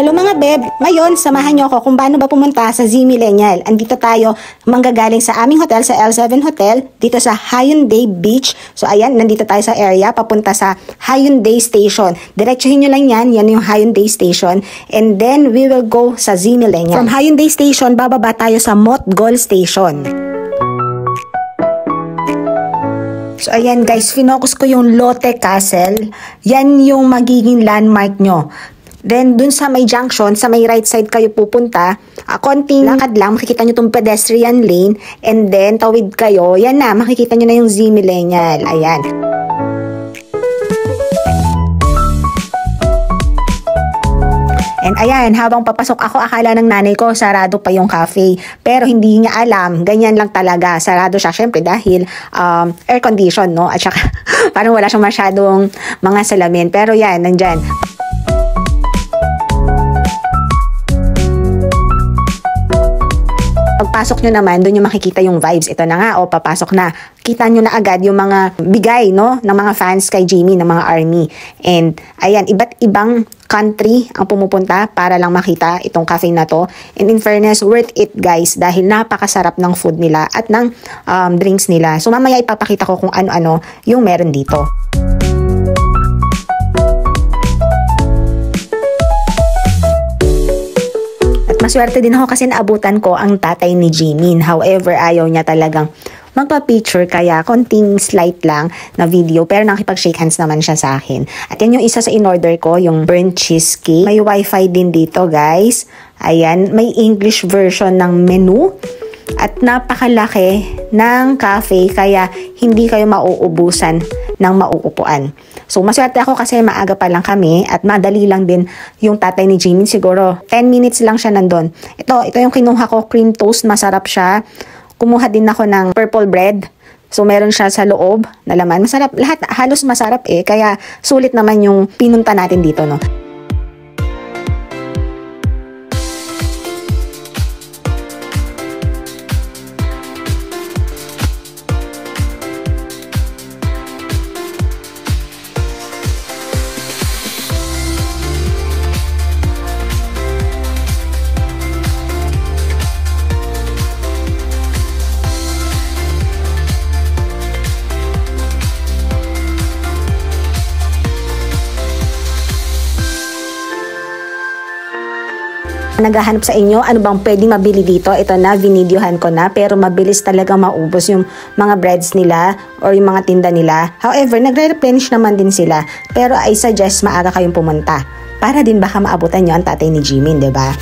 Hello mga beb! Ngayon, samahan niyo ako kung paano ba pumunta sa Z Millennial. Andito tayo manggagaling sa aming hotel, sa L7 Hotel, dito sa Hyundai Beach. So ayan, nandito tayo sa area, papunta sa Hyundai Station. Diretsuhin nyo lang yan yung Hyundai Station. And then, we will go sa Z Millennial. From Hyundai Station, bababa tayo sa Motgol Station. So ayan guys, finocus ko yung Lotte Castle. Yan yung magiging landmark nyo. Then, dun sa may junction, sa may right side kayo pupunta, konting lakad lang, makikita nyo tong pedestrian lane, and then, tawid kayo, yan na, makikita nyo na yung Z Millennial. Ayan. And ayan, habang papasok ako, akala ng nanay ko, sarado pa yung cafe. Pero hindi niya alam, ganyan lang talaga. Sarado siya, syempre, dahil air condition, no? At saka, parang wala siyang masyadong mga salamin. Pero yan, nandyan. Pagpasok nyo naman, doon nyo makikita yung vibes. Ito na nga, papasok na. Kita nyo na agad yung mga bigay, no, ng mga fans kay Jimmy, ng mga ARMY. And, ayan, iba't ibang country ang pumupunta para lang makita itong cafe na to. And in fairness, worth it guys, dahil napakasarap ng food nila at ng drinks nila. So, mamaya ipapakita ko kung ano-ano yung meron dito. Maswerte din ako kasi naabutan ko ang tatay ni Jimin. However, ayaw niya talagang magpa-picture kaya konting slight lang na video pero nakipag-shake hands naman siya sa akin. At yan yung isa sa in-order ko, yung burnt cheesecake. May wifi din dito guys. Ayan, may English version ng menu. At napakalaki ng cafe kaya hindi kayo mauubusan ng mauupuan. So, maswerte ako kasi maaga pa lang kami at madali lang din yung tatay ni Jimin. Siguro, 10 minutes lang siya nandun. Ito yung kinuha ko, cream toast. Masarap siya. Kumuha din ako ng purple bread. So, meron siya sa loob na laman. Masarap. Lahat, halos masarap eh. Kaya, sulit naman yung pinunta natin dito, no? Naghahanap sa inyo, ano bang pwedeng mabili dito? Ito na, vinidyohan ko na, pero mabilis talaga maubos yung mga breads nila or yung mga tinda nila. However, nagre-replenish naman din sila, pero I suggest maaga kayong pumunta para din baka maabutan nyo ang tatay ni Jimin, diba?